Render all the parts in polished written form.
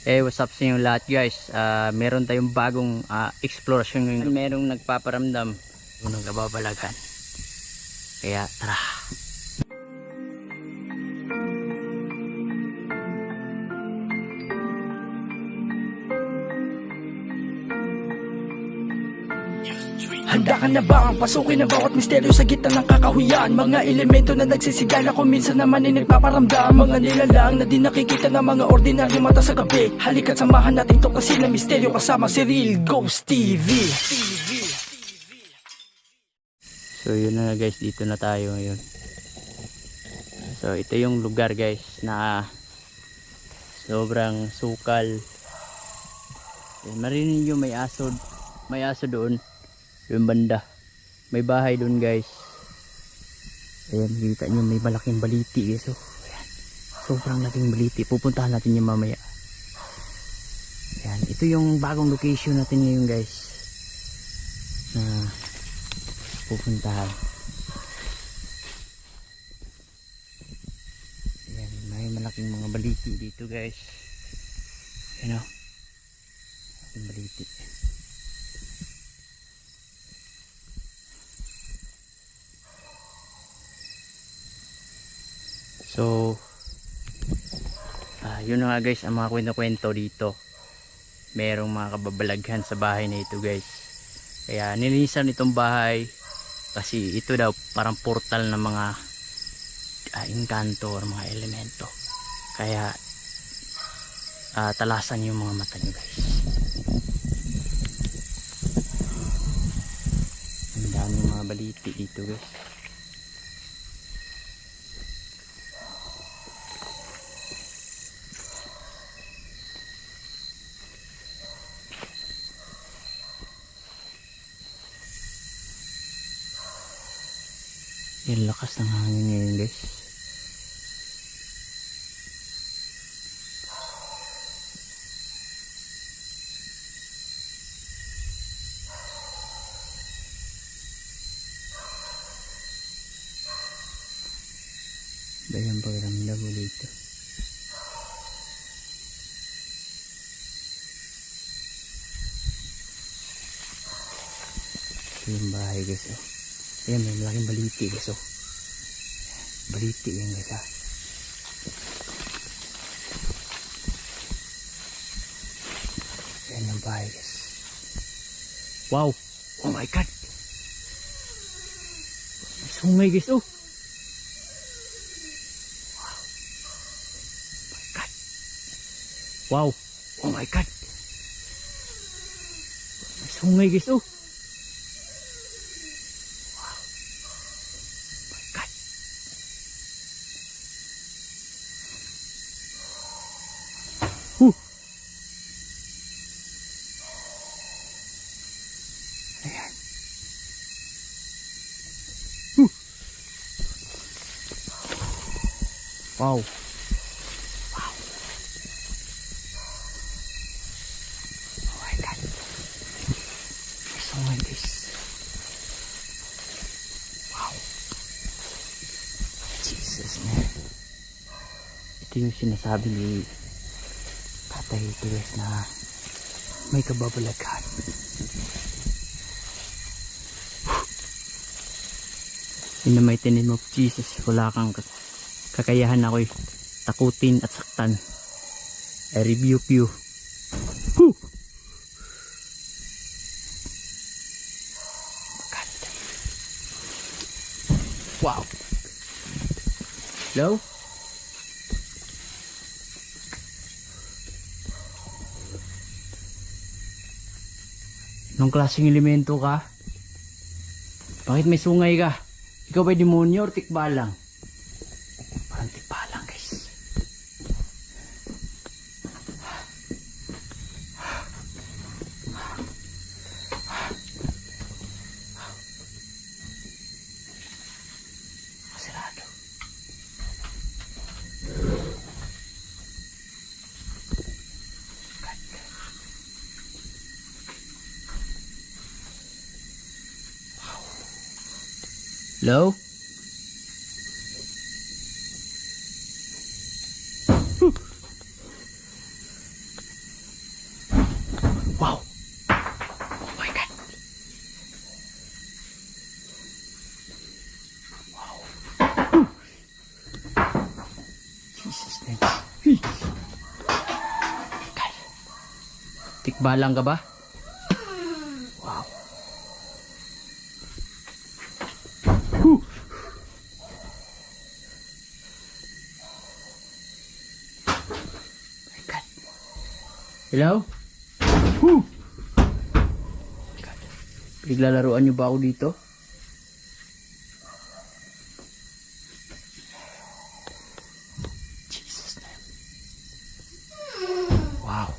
What's up sa inyo lahat guys. Meron tayong bagong exploration ngayon. Merong nagpaparamdam ng kababalagan. Kaya tara. Handa ka na ba ang pasukin ang bawat misteryo sa gitna ng kakahuyan? Mga elemento na nagsisigala kung minsan naman ay nagpaparamdam. Mga nilalang na di nakikita ng mga ordinaryo mata sa gabi. Halika't samahan natin to kasi na misteryo kasama si Real Ghost TV. So yun na guys, dito na tayo ngayon. So ito yung lugar guys na sobrang sukal. Marinig nyo may aso doon. Yung banda may bahay doon guys. Ayan, kita nyo may malaking baliti guys. So ayan, sobrang laking baliti. Pupuntahan natin yung mamaya. Ayan, ito yung bagong location natin ngayon guys na pupuntahan. Ayan, may malaking mga baliti dito guys. Ayan o, malaking baliti. So yun na nga guys ang mga kwento dito. Merong mga kababalaghan sa bahay na ito guys. Kaya nilinisan itong bahay kasi ito daw parang portal ng mga engkanto or mga elemento. Kaya talasan yung mga mata nyo guys. Ang daming mga baliti dito guys. Yung lakas ng hangin ngayon guys. Bayang pakiramdam mo dito. Ito yung bahay guys oh. Ayan, may malaking baliti guys oh. Baliti yan guys ha. Ayan ang bahay guys. Wow, oh my god, may sungay guys oh. Wow, oh my god, may sungay guys oh. Ayan. Wow. Wow. Oh my god. There's so many guys. Wow. Jesus man. Ito yung sinasabi ni Tatay ito guys na may kababalaghan. In the mighty name of Jesus, wala kang kakayahan ako'y takutin at saktan. I rebuke you. Whew! God. Wow. Hello? Anong klaseng elemento ka? Bakit may sungay ka? Ikaw ba'y demonyo or tikbalang? Parang tikbalang guys. Masirado. Hello? Tikbalang ka ba? Wow. Whew. My God. Hello? Whew. My God. Pinaglalaroan niyo ba ako dito? Jesus name. Wow.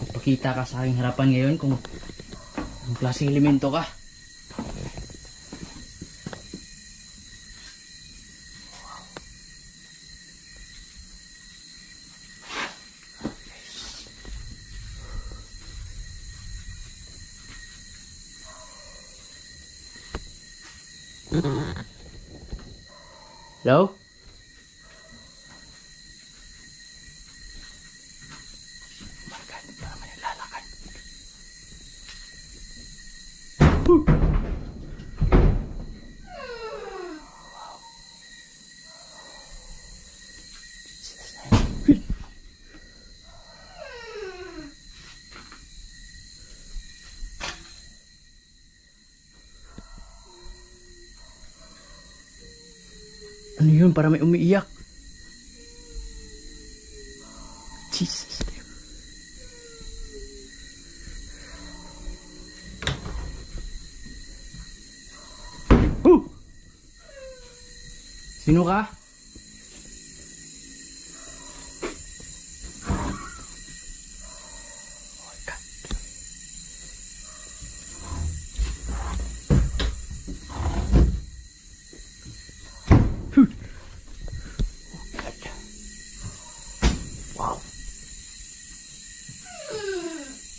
Magpakita ka sa aking harapan ngayon kung anong klaseng elemento ka. Hello? My God, parang may naglalakad. Wow. Jesus name. Ano yun? Para may umiiyak. Jesus. Sino ka? Oh my God. Wow.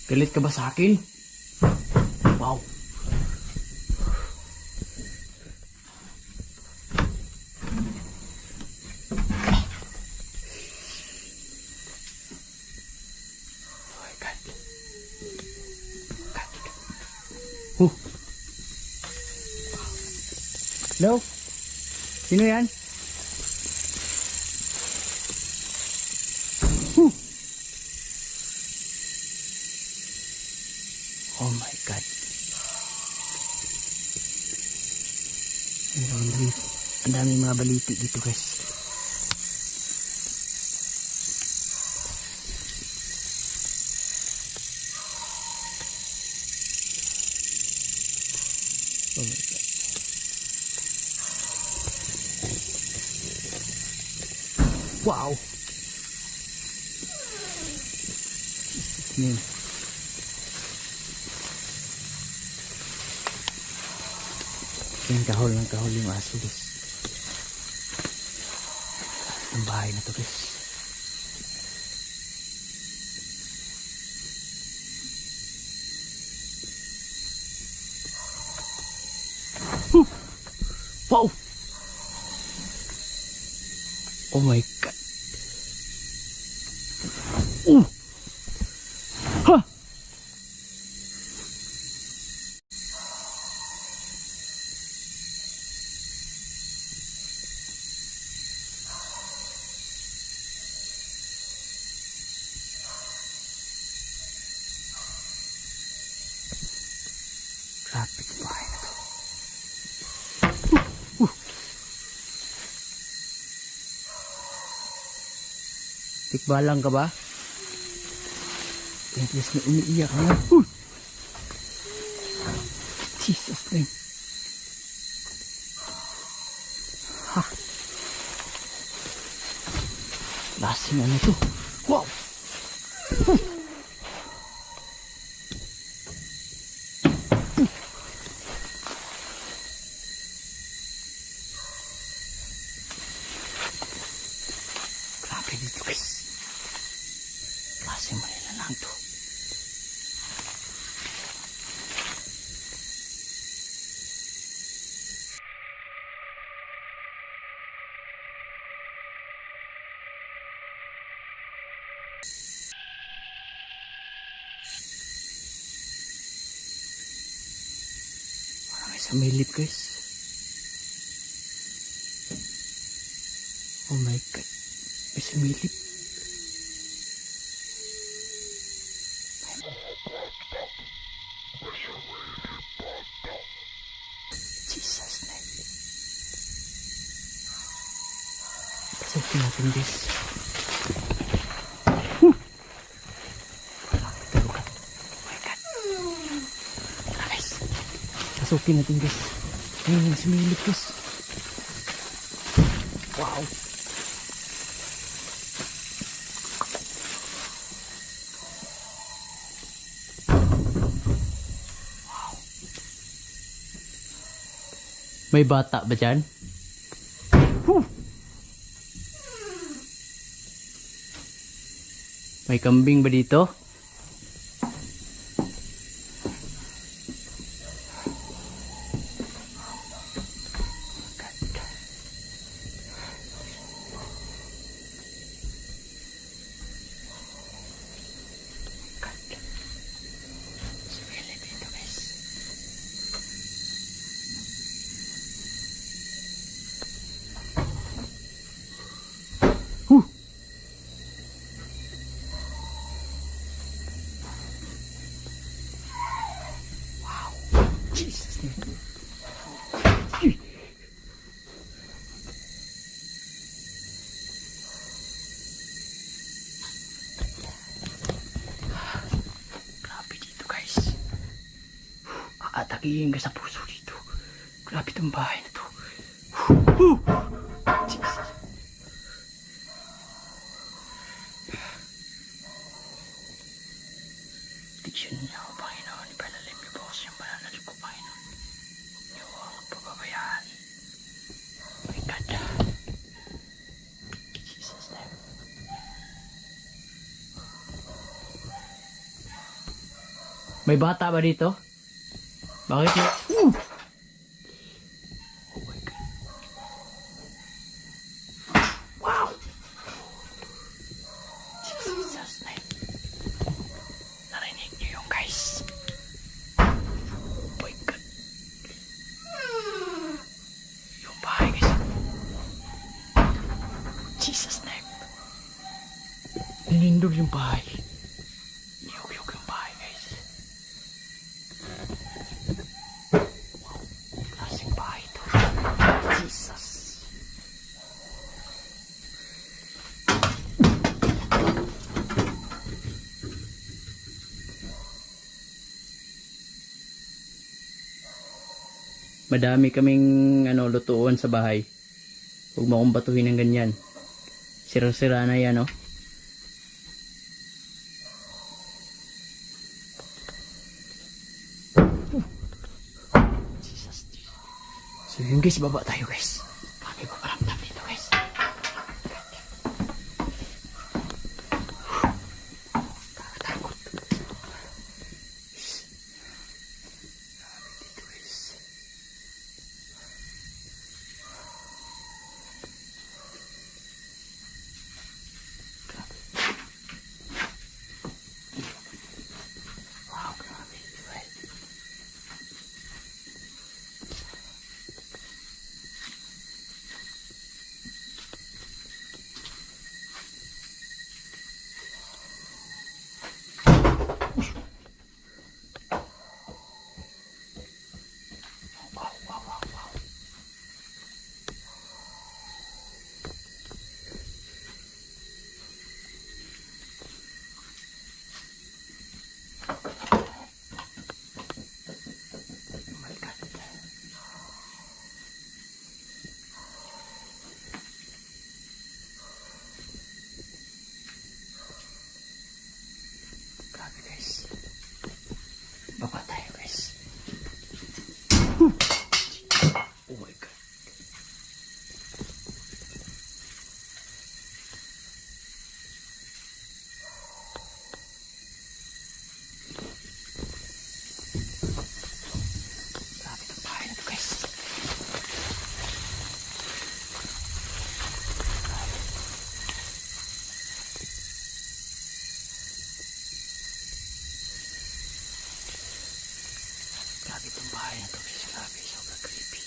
Galit ka ba sa akin? Wow. Oh my God. God. Hello? Sino yan? Oh my God. Ang daming mga baliti dito guys. Oh my God. Wow. Name. Yung kahol ng kahol yung aso guys. Ang bahay na to guys. Wow. Oh my God. Ha. Grabe yung bahay na to. Tikbalang ka ba? At least may umiiyak na. Jesus name. Ha. Lasing ano to? Wow. Grabe dito guys. Lasing Manila lang to. Parang isang may lip guys. Oh my God. May sumilip. Pasukin natin guys. Guys, pasukin natin guys. Ayun, sumilip guys. Wow. May bata ba dyan? May kambing ba dito? Jesus name. Grabe dito guys. Aatakihin ka sa puso dito. Grabe itong bahay na to. Jesus. Diksyon niya ako, Panginoon. Ipalalim niyo po ako sa iyong pananalig ko, Panginoon. Huwag niyo ako pababayaan. My God. Jesus name. May bata ba dito? Bakit niyo? Oh my God. Wow! Jesus name. Narinig niyo yung guys. Oh my God. Yung bahay guys. Jesus name. Nilindol yung bahay. Niyog-yog yung bahay guys. Wow. Klaseng bahay to. Jesus. Madami kaming lutuan sa bahay. Huwag mo akong batuhin ng ganyan. Sira-sira na yan, oh. Jesus. So yun guys, baba tayo guys. Kami paparamdam dito guys. Kakatakot. Dito guys. Wow, grabe dito guys. Wow, wow, wow, wow. Oh my God. Grabe guys. Baba tayo guys. Oh my God. Grabe itong bahay na to guys. Grabe itong bahay na to guys. Grabe, sobrang creepy.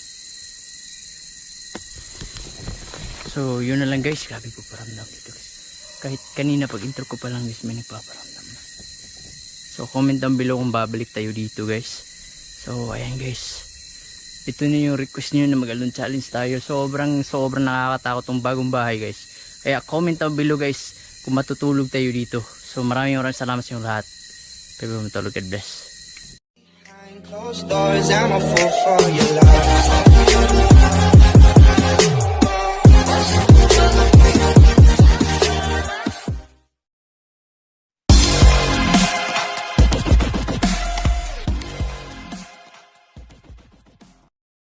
So yun na lang guys. Grabe ko paramdam dito guys. Kahit kanina pag intro ko pa lang guys, may nagpaparamdam na. So comment down below kung babalik tayo dito guys. So ayan guys. Ito na yung request niyo na mag-alon challenge tayo. Sobrang nakakatakot tong bagong bahay guys. Kaya comment down below guys kung matutulog tayo dito. So maraming salamat sa inyong lahat. Pwede matulog. God bless. Closed doors, I'm a fool for your love.